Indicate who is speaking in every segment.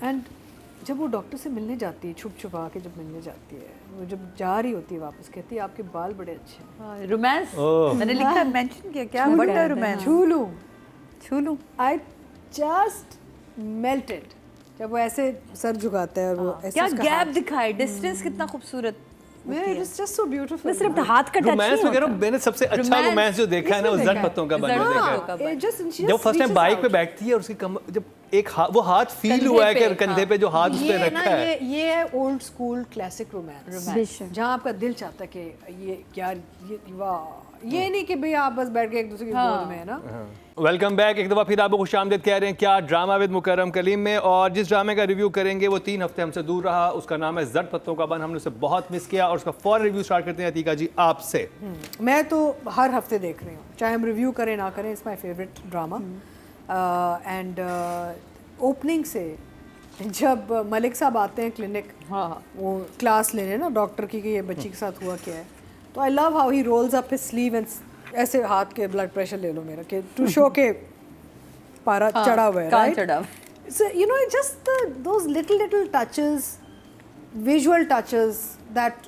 Speaker 1: And जब वो doctor से मिलने जाती है, छुप छुपा के जब मिलने जाती है, वो जब जा रही होती है वापस, कहती है आपके बाल बड़े अच्छे हैं।
Speaker 2: रोमांस मैंने लिखा है, मेंशन किया क्या बड़ा रोमांस।
Speaker 1: छू लूं आई जस्ट मेल्टेड जब वो ऐसे सर झुकाता है और वो ऐसे
Speaker 2: क्या
Speaker 1: उसका
Speaker 2: गैप दिखाए, डिस्टेंस कितना खूबसूरत।
Speaker 1: It is just so beautiful.
Speaker 3: मैं सिर्फ हाथ का टच
Speaker 4: रोमांस
Speaker 3: नहीं
Speaker 4: वगैरह
Speaker 3: होता।
Speaker 4: मैंने सबसे अच्छा रोमांस जो देखा है ना वो जट पत्तों का बना देखा है। जब फर्स्ट टाइम बाइक पे बैठती है और उसकी जब एक वो हाथ फील हुआ है कि कंधे पे जो हाथ उस पे रखा है,
Speaker 1: ये है ओल्ड स्कूल क्लासिक रोमांस, जहाँ आपका दिल चाहता है कि ये यार ये वाह, ये नहीं कि भाई आप बस बैठ के एक दूसरे की गोद में है ना।
Speaker 4: Welcome back. एक दफ़ा फिर आपको खुशामदीद कह रहे हैं क्या ड्रामा विद मुकर्रम कलीम में, और जिस ड्रामे का रिव्यू करेंगे वो 3 हफ्ते हमसे दूर रहा, उसका नाम है जट पत्तों का बन। हमने उसे बहुत मिस किया और उसका फौरन रिव्यू स्टार्ट करते हैं अतीका जी आपसे।
Speaker 1: मैं तो हर हफ्ते देख रही हूँ, चाहे हम रिव्यू करें ना करें, it's my favourite drama. And opening से जब मलिक साहब आते हैं क्लिनिक, वो क्लास लेने ना डॉक्टर की कि ये बच्ची के साथ हुआ क्या है, तो I love how he rolls up his sleeve and ऐसे हाथ के ब्लड प्रेशर ले लो मेरा कि टू शो के पारा चढ़ा हुआ है, right? So you know, just those little touches, visual touches that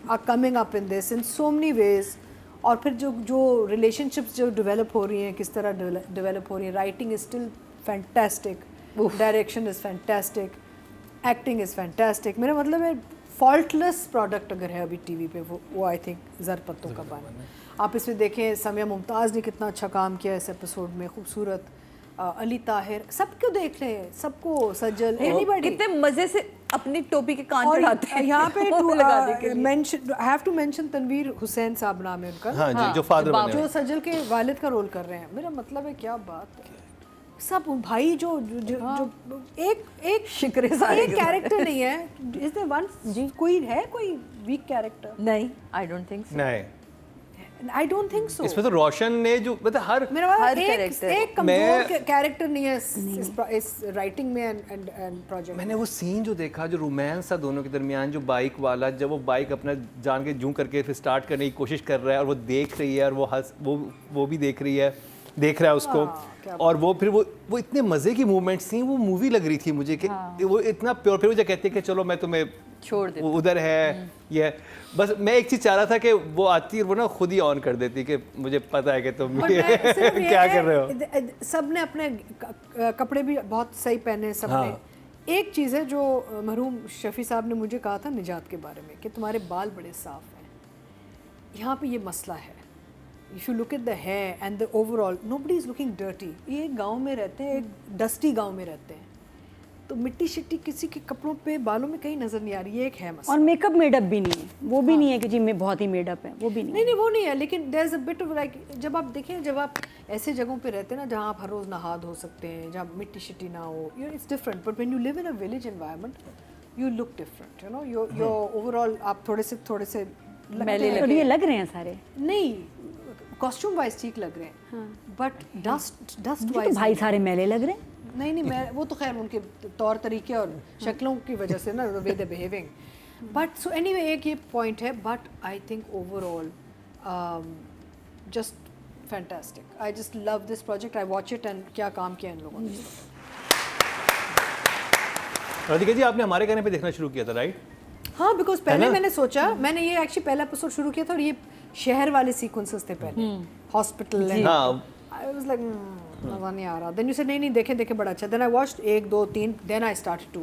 Speaker 1: are coming up in this in so many ways. और फिर जो relationships जो develop हो रही हैं, किस तरह develop हो रही हैं, writing is still fantastic, direction is fantastic, acting is fantastic. मेरा मतलब है faultless product अगर है अभी टीवी पे वो I think जट पत्तों का बन। आप इसमें देखें समिया मुमताज़ ने कितना अच्छा काम किया इस एपिसोड में, खूबसूरत अली ताहिर, सबको देख रहे हैं, सबको सज्जल, एनीबॉडी
Speaker 2: कितने मजे से अपनी टोपी के कान चढ़ाते हैं।
Speaker 1: यहाँ पे mention I have to mention Tanveer Hussain sahab नाम है उनका,
Speaker 4: हाँ जी, जो फादर बने,
Speaker 1: जो सज्जल के वालिद का रोल कर रहे हैं। मेरा मतलब है क्या बात है, सब भाई जो एक
Speaker 2: शिकरे
Speaker 1: एक कैरेक्टर नहीं है, इज देयर वन कोई वीक कैरेक्टर?
Speaker 2: नहीं, आई डोंट थिंक सो।
Speaker 4: नहीं,
Speaker 1: आई डोंट थिंक सो।
Speaker 4: इसमें तो रोशन ने जो मतलब हर
Speaker 1: एक कमजोर कैरेक्टर नहीं है इस राइटिंग में एंड प्रोजेक्ट।
Speaker 4: मैंने वो सीन जो देखा, जो रोमांस था दोनों के दरमियान, जो बाइक वाला, जब वो बाइक अपना जान के जूं करके फिर स्टार्ट करने की कोशिश कर रहा है और वो देख रही है और वो भी देख रहा है उसको, और वो फिर वो इतने मजे की मूवमेंट्स थी, वो मूवी लग रही थी मुझे कि वो इतना प्योर। फिर मुझे कहती है कि चलो मैं तुम्हें
Speaker 2: छोड़ देती,
Speaker 4: उधर है ये, बस मैं एक चीज़ चाह रहा था कि वो आती है वो ना खुद ही ऑन कर देती कि मुझे पता है कि तुम क्या कर रहे हो।
Speaker 1: सब ने अपने कपड़े भी बहुत सही पहने सब ने। एक चीज़ है जो मरहूम शफी साहब ने मुझे कहा था निजात के बारे में कि तुम्हारे बाल बड़े साफ हैं, यहाँ पे ये मसला है। If you look at the hair and the overall, nobody is looking dirty. ये गांव में रहते हैं, एक डस्टी गांव में रहते हैं, तो मिट्टी शिट्टी किसी के कपड़ों पे बालों में कहीं नजर नहीं आ रही, ये एक है मसला।
Speaker 3: और मेकअप मेडअप भी नहीं है, वो भी नहीं है कि जी में बहुत ही मेडअप है, वो भी नहीं।
Speaker 1: वो नहीं है, लेकिन there is a bit of like, जब आप देखें, जब आप ऐसे जगहों पे रहते हैं ना जहाँ आप हर रोज़ नहा धो सकते हैं, जहाँ मिट्टी शिट्टी ना हो, it's different. But when you live in a village environment you look different, you know, your overall आप थोड़े से
Speaker 3: ये लग रहे हैं सारे,
Speaker 1: नहीं कॉस्ट्यूम वाइज ठीक लग रहे हैं, बट डस्ट वाइज
Speaker 3: तो भाई सारे मैले लग रहे हैं।
Speaker 1: नहीं मैं वो तो खैर उनके तौर तरीके और शक्लों की वजह से ना, वे दे बिहेविंग, बट सो एनीवे एक ये पॉइंट है। But I think overall just fantastic, I just love this project, I watch it and क्या काम किया इन लोगों ने।
Speaker 4: राधिका जी, आपने हमारे कहने पे देखना शुरू किया था, राइट?
Speaker 1: हाँ, बिकॉज पहले मैंने सोचा, मैंने ये एक्चुअली पहला एपिसोड शुरू किया था और ये शहर वाले सीक्वेंसेस थे पहले, hospital and I was like मजा नहीं आ रहा। देन यू सेड नहीं देखें बड़ा अच्छा। Then I watched 1 2 3, then I started to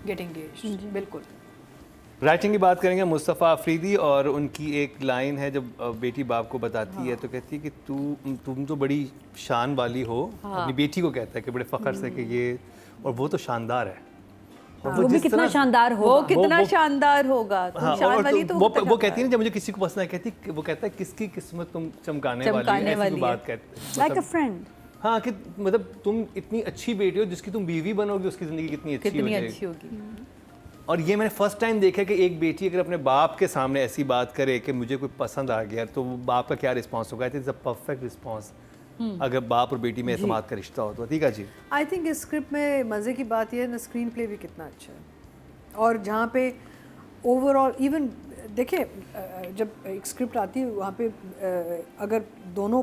Speaker 1: get engaged. बिल्कुल।
Speaker 4: राइटिंग की बात करेंगे मुस्तफ़ा अफरीदी, और उनकी एक लाइन है जब बेटी बाप को बताती है तो कहती है कि तुम तो बड़ी शान वाली हो, अपनी बेटी को कहता है कि बड़े फ़ख्र से कि ये, और वो तो शानदार है,
Speaker 3: वो भी कितना शानदार होगा,
Speaker 2: वो कितना शानदार होगा।
Speaker 4: हाँ,
Speaker 2: शान वाली तो
Speaker 4: वो कहती है ना, जब मुझे किसी को पसंद है, वो कहता है किसकी किस्मत तुम चमकाने वाली है, ऐसी बात कहते हैं,
Speaker 3: लाइक अ फ्रेंड।
Speaker 4: हाँ, कि मतलब तुम इतनी अच्छी बेटी हो जिसकी तुम बीवी बनोगे, उसकी ज़िंदगी कितनी अच्छी होगी। और ये मैंने फर्स्ट टाइम देखा कि एक बेटी अगर अपने बाप के सामने ऐसी बात करे कि मुझे कोई पसंद आ गया, तो बाप का क्या रिस्पॉन्स होगा। इट्स अ परफेक्ट रिस्पॉन्स अगर बाप और बेटी में एतमाद का रिश्ता हो तो। ठीक है जी,
Speaker 1: आई थिंक इस स्क्रिप्ट में मज़े की बात यह है ना, स्क्रीन प्ले भी कितना अच्छा है, और जहाँ पे ओवरऑल इवन देखिए जब एक स्क्रिप्ट आती है वहाँ पे अगर दोनों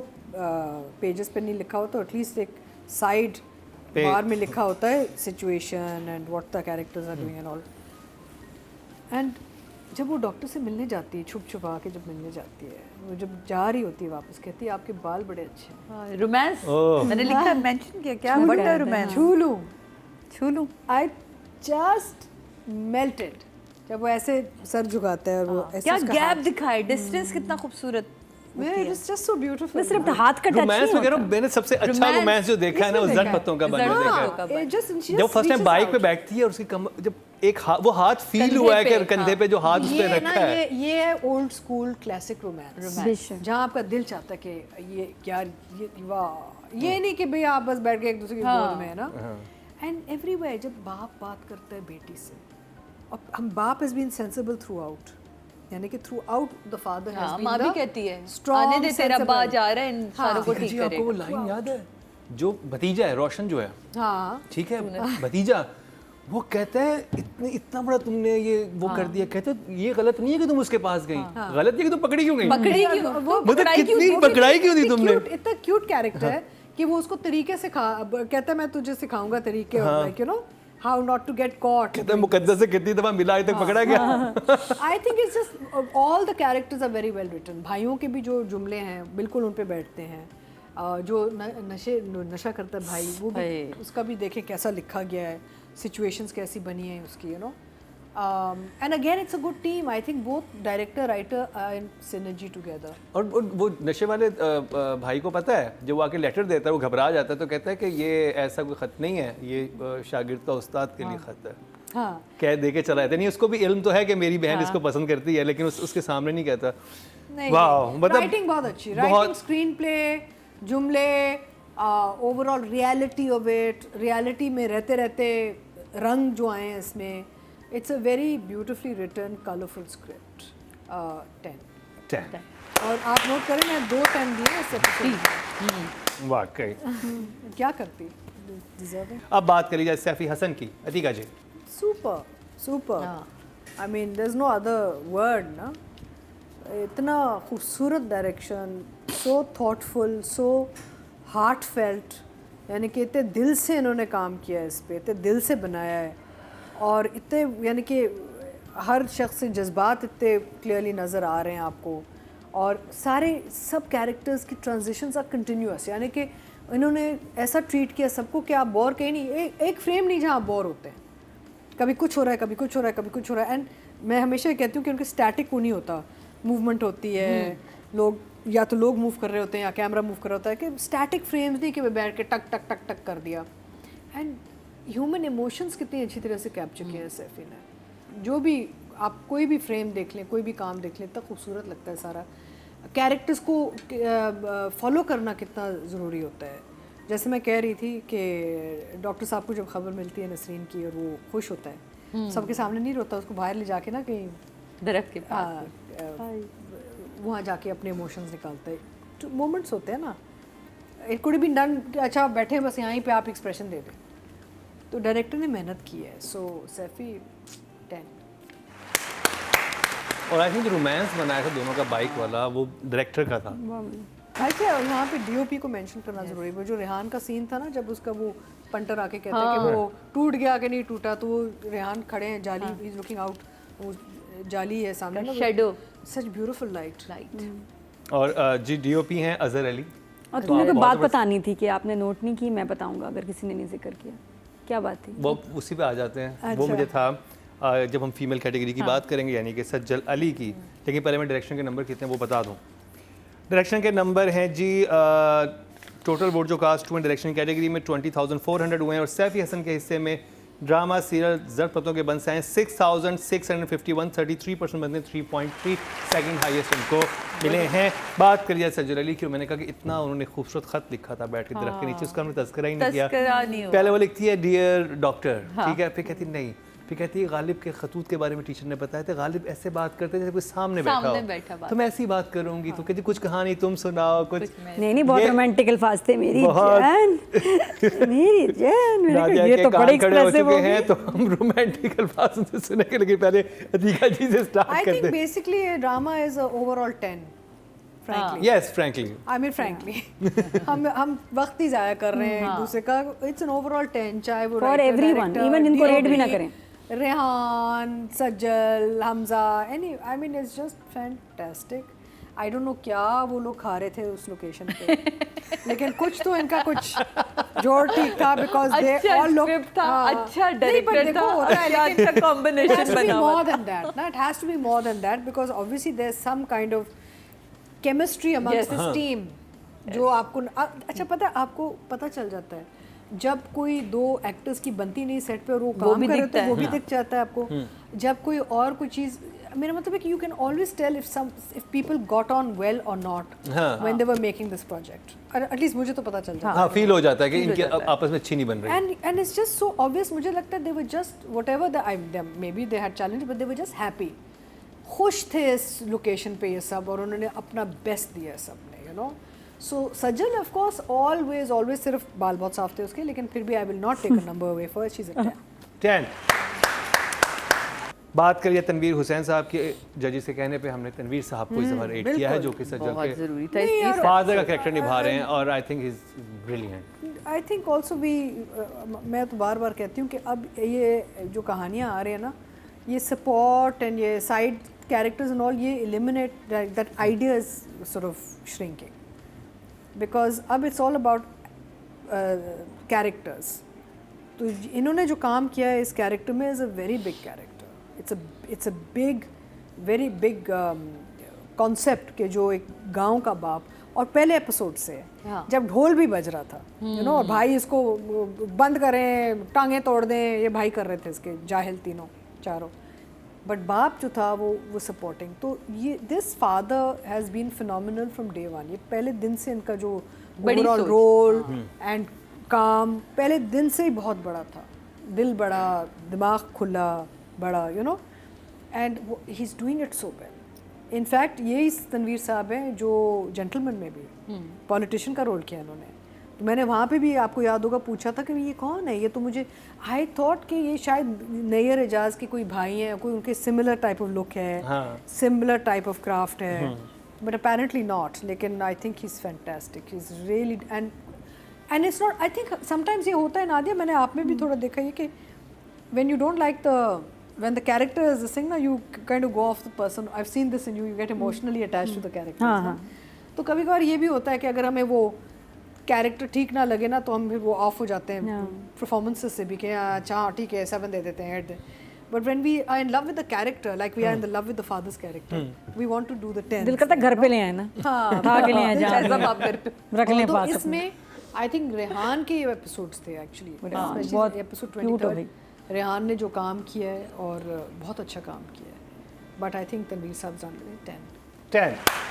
Speaker 1: पेजेस पे नहीं लिखा हो तो एटलीस्ट एक साइड बाहर में लिखा होता है situation and what the characters are doing and all. And जब वो डॉक्टर से मिलने जाती है, छुप छुपा के जब मिलने जाती है, वो जब जा रही होती है वापस, कहती है आपके बाल बड़े अच्छे हैं।
Speaker 2: रोमांस मैंने लिखा मेंशन किया क्या
Speaker 1: छू
Speaker 2: बट
Speaker 1: लूं,
Speaker 2: रोमांस
Speaker 1: छू लूं। आई जस्ट मेल्टेड जब वो ऐसे सर झुकाता है और वो ऐसे
Speaker 2: क्या
Speaker 1: उसका
Speaker 2: गैप दिखाए, डिस्टेंस कितना खूबसूरत।
Speaker 1: It's just so beautiful.
Speaker 3: मैं सिर्फ हाथ का टच
Speaker 4: रोमांस
Speaker 3: नहीं
Speaker 4: वगैरह
Speaker 3: होता।
Speaker 4: मैंने सबसे अच्छा रोमांस जो देखा है ना वो
Speaker 1: इसमें
Speaker 4: जट पत्तों का बना
Speaker 2: जट
Speaker 4: देखा
Speaker 2: पत्तों
Speaker 4: है।
Speaker 2: का।
Speaker 1: जब
Speaker 4: जब फर्स्ट टाइम बाइक पे बैठती है और उसकी जब एक वो हाथ फील
Speaker 2: कंधे
Speaker 4: हुआ है
Speaker 2: पे,
Speaker 4: कि कंधे पे जो हाथ उस पे
Speaker 1: ये ना
Speaker 4: रखा है।
Speaker 1: ये है ओल्ड स्कूल क्लासिक रोमांस
Speaker 3: बेशक।
Speaker 1: जहाँ आपका दिल चाहता है कि ये यार ये वाह, ये नहीं कि भैया आप बस बैठ के एक दूसरे की गोद में है ना। एंड एवरीवेयर जब बाप बात करता है बेटी से, और हम बाप has been sensible throughout, यानी कि throughout the father has been
Speaker 2: माँ भी कहती है आने दे तेरा बा जा रहा है इन सारों को ठीक
Speaker 4: जी आपको वो
Speaker 2: करेगा।
Speaker 4: लाइन याद है जो भतीजा है रोशन जो है,
Speaker 1: हाँ
Speaker 4: ठीक है भतीजा, वो कहता है इतना बड़ा तुमने ये वो कर दिया, कहते हैं, ये गलत नहीं है कि तुम उसके पास गई, गलत ये कि तुम पकड़ी क्यों गई,
Speaker 2: पकड़ी क्यों
Speaker 4: मतलब कितनी पकड़ाई क्यों दी तुमने।
Speaker 1: इतना क्यूट कैरेक्टर है कि वो उसको तरीके से कहता है मैं तुझे सिखाऊंगा तरीके, like you know how not to get caught.
Speaker 4: कहता है मुकद्दस से कितनी दफा मिला अभी तक पकड़ा गया।
Speaker 1: I think it's just all the characters are very well written. भाइयों के भी जो जुमले हैं बिल्कुल उन पे बैठते हैं। जो नशा करता है भाई, वो भी उसका भी देखें कैसा लिखा गया है, सिचुएशंस कैसी बनी है उसकी, you know. And again it's a good team. I think both director writer are in synergy together.
Speaker 4: और वो नशे वाले भाई को पता है, जो वो आके लेटर देता है वो घबरा जाता है, तो कहता है कि ये ऐसा कोई ख़त नहीं है, ये शागिर्द का उस्ताद के लिए ख़त है।
Speaker 1: हाँ,
Speaker 4: कह दे के चला जाता है। नहीं उसको भी इल्म तो है कि मेरी बहन इसको पसंद करती है, लेकिन उसके सामने नहीं कहता। वाह, मतलब
Speaker 1: राइटिंग बहुत अच्छी, राइटिंग, स्क्रीन प्ले, जुमले, overall reality of it, reality में रहते रहते रंग जो आए हैं इसमें, it's a very beautifully written colourful script. 10 और आप नोट करें मैं 2 10 दिए इस एपिसोड।
Speaker 4: वाकई
Speaker 1: क्या करती डिजर्विंग।
Speaker 4: अब बात करी जाए सैफी हसन की। Atika ji
Speaker 1: super I mean there is no other word ना। इतना खूबसूरत direction, so thoughtful, so heartfelt, यानी कि इतने दिल से इन्होंने काम किया है इस पे, इतने दिल से बनाया है, और इतने यानी कि हर शख्स से जज्बात इतने क्लियरली नज़र आ रहे हैं आपको, और सब कैरेक्टर्स की ट्रांजिशंस आर कंटिन्यूअस, यानी कि इन्होंने ऐसा ट्रीट किया सबको कि आप बोर कहीं नहीं, एक फ्रेम नहीं जहाँ आप बोर होते हैं, कभी कुछ हो रहा है, कभी कुछ हो रहा है, कभी कुछ हो रहा है। एंड मैं हमेशा ये कहती हूँ कि उनके स्टैटिक वो नहीं होता, मूवमेंट होती है, लोग या तो लोग मूव कर रहे होते हैं या कैमरा मूव कर रहा होता है, कि स्टैटिक फ्रेम्स नहीं कि वे बैठ के टक टक टक टक कर दिया। एंड ह्यूमन इमोशंस कितनी अच्छी तरह से कैप्चर किए हैं सैफी ने। जो भी आप कोई भी फ्रेम देख लें, कोई भी काम देख लें, इतना खूबसूरत लगता है सारा। कैरेक्टर्स को फॉलो करना कितना ज़रूरी होता है। जैसे मैं कह रही थी कि डॉक्टर साहब को जब खबर मिलती है नसरीन की और वो खुश होता है, सबके सामने नहीं रोता, उसको बाहर ले जाके ना कहीं
Speaker 2: दरख्त के पास
Speaker 1: वहाँ जाके अपने इमोशंस निकालता है। मोमेंट्स होते हैं ना, इट कुड बी डन, अच्छा आप बैठे बस यहीं पे आप एक्सप्रेशन दे दें, तो डायरेक्टर ने मेहनत की है। सो सैफी 10।
Speaker 4: और आई थिंक रोमांस बनाया था दोनों का बाइक वाला, वो डायरेक्टर का था।
Speaker 1: अच्छा, यहाँ पे डीओपी को मेंशन करना जरूरी है। वो जो रेहान का सीन था ना, जब उसका वो पंटर आके कहता है कि वो टूट गया कि नहीं टूटा, तो वो रेहान खड़े हैं, जाली ही इज लुकिंग आउट, वो जाली है सामने ना,
Speaker 2: शैडो,
Speaker 1: सच ब्यूटीफुल लाइट।
Speaker 4: और जी डीओपी हैं अजहर अली।
Speaker 3: और तुम्हें कोई बात बतानी थी कि आपने नोट नहीं की, मैं बताऊंगा अगर किसी ने नहीं जिक्र किया। क्या बात थी?
Speaker 4: वो उसी पे आ जाते हैं। वो मुझे था जब हम फीमेल कैटेगरी की बात करेंगे, यानी कि सज्जल अली की, लेकिन पहले मैं डायरेक्शन के नंबर कितने वो बता दूँ। डायरेक्शन के नंबर हैं जी, टोटल वोट जो कास्ट हुए डायरेक्शन कैटेगरी में 20,400 हुए हैं, और सैफी हसन के हिस्से में ड्रामा सीरियल जर पतों के बंस हैं 6,651, 33% बनते, 3.3 सेकंड हाईएस्ट उनको मिले हैं। बात करिए सज्जल अली की, मैंने कहा कि इतना उन्होंने खूबसूरत खत लिखा था बैठ के दरख्त के नीचे, उसका हमने तज़किरा ही नहीं किया। पहले वो लिखती है डियर डॉक्टर, ठीक है, फिर कहती नहीं, फिर कहती है गालिब के खतूत के बारे में टीचर ने बताया था, गालिब ऐसे बात करते जैसे कोई सामने बैठा हो, तो मैं ऐसी बात करूंगी। तो कहती कुछ कहानी तुम सुनाओ, कुछ
Speaker 3: नहीं बहुत रोमांटिक अल्फाज थे। मेरी जान, मेरी जान, ये तो बड़े एक्सप्रेसिव हो
Speaker 4: हैं, तो हम रोमांटिक अल्फाज सुनेंगे, लेकिन पहले अतीका जी से स्टार्ट करते हैं।
Speaker 1: आई थिंक बेसिकली ये drama is overall 10 frankly.
Speaker 4: Yes, frankly.
Speaker 1: I mean frankly. हम वक्त ही ज़ाया कर रहे हैं एक दूसरे का. It's an overall 10 चाहे वो
Speaker 3: For
Speaker 1: writer,
Speaker 3: everyone,
Speaker 1: director,
Speaker 3: even इनको
Speaker 1: DOP,
Speaker 3: rate भी ना करें.
Speaker 1: रेहान, सज्जल, Hamza, I mean it's just fantastic. I don't know क्या वो लोग खा रहे थे उस लोकेशन पे. लेकिन कुछ तो इनका कुछ जोड़ ठीक था because they all look.
Speaker 2: अच्छा डायरेक्टर था, अच्छा combination
Speaker 1: It has to be
Speaker 2: बना हुआ
Speaker 1: more than that. ना, it has to be more than that because obviously there's some kind of chemistry amongst this team. जो आपको अच्छा पता है, आपको पता चल जाता है जब कोई दो एक्टर्स की बनती नहीं सेट पे और वो काम कर रहे तो वो भी दिख जाता है आपको. जब कोई और कोई चीज़, मेरा मतलब है कि you can always tell if people got on well or not when they were making this project. At least मुझे तो पता चल जाता है.
Speaker 4: हाँ, फील हो जाता है कि इनके आपस में अच्छी नहीं बन रही.
Speaker 1: And it's just so obvious. मुझे लगता है they were just whatever maybe they had challenge but they were just happy. खुश थे इस लोकेशन पे ये सब और उन्होंने अपना बेस्ट दिया सब ने, you know. So Sajal of course always सिर्फ बाल बहुत साफ थे उसके, लेकिन फिर भी I will not take a number away for her. She's a 10.
Speaker 4: बात करिए तनवीर हुसैन साहब के. जजेस के कहने पे हमने तनवीर साहब को इस दफा रेट किया है, जो कि सज्जल
Speaker 2: बहुत जरूरी
Speaker 4: के
Speaker 2: था.
Speaker 4: फादर का कैरेक्टर निभा रहे हैं और I think he is brilliant.
Speaker 1: I think also भी मैं तो बार बार कहती हूँ कि अब ये जो कहानियाँ आ रही हैं ना, ये सपोर्ट एंड ये साइड कैरेक्टर्स एंड ऑल, ये eliminate that idea is sort of shrinking because अब इट्स ऑल अबाउट कैरेक्टर्स. तो इन्होंने जो काम किया है इस कैरेक्टर में is a very big character. It's a big, very big concept कि जो एक गांव का बाप, और पहले एपिसोड से जब ढोल भी बज रहा था, you know, और भाई इसको बंद करें, टांगे तोड़ दें, ये भाई कर रहे थे इसके जाहिल तीनों चारों, बट बाप जो था वो सपोर्टिंग. तो ये this father has been phenomenal from day one. ये पहले दिन से इनका जो ओवरऑल रोल एंड काम पहले दिन से ही बहुत बड़ा था. दिल बड़ा, दिमाग खुला बड़ा, you know, and he is doing it so well. In fact यही तनवीर साहब हैं जो जेंटलमैन में भी पॉलिटिशियन का रोल किया इन्होंने. तो मैंने वहाँ पे भी, आपको याद होगा, पूछा था कि ये कौन है. ये तो मुझे आई थॉट कि ये शायद नैयर एजाज के कोई भाई हैं, कोई उनके सिमिलर टाइप ऑफ लुक है, सिमिलर टाइप ऑफ क्राफ्ट है, बट अपेरेंटली नॉट. लेकिन I think he is fantastic. He is really and it's not, I think sometimes ये होता है नादिया, मैंने आप में भी थोड़ा देखा है कि when you don't like when the character is the thing, you kind of go off the person. I've seen this in you. You get emotionally attached to the characters. तो कभी कभार ये भी होता है कि अगर हमें वो कैरेक्टर ठीक ना लगे ना, तो हम फिर वो ऑफ हो जाते हैं परफॉर्मेंसेस से भी कि अच्छा ठीक है 7 दे देते हैं 8 दे. But when we are in love with the character, like we are in the love with the father's character, we want to do the 10.
Speaker 3: दिल करता घर पे ले आए ना, उठा के ले आए जहाँ
Speaker 2: आप घर पे
Speaker 3: रख लें पास.
Speaker 1: तो इसमें आई थिंक रेहान के ये एपिसोड्स थे एक्चुअली,
Speaker 3: बहुत
Speaker 1: एपिसोड 23 रेहान ने जो काम किया है और बहुत अच्छा काम किया है. बट आई थिंक तनवीर साहब 10.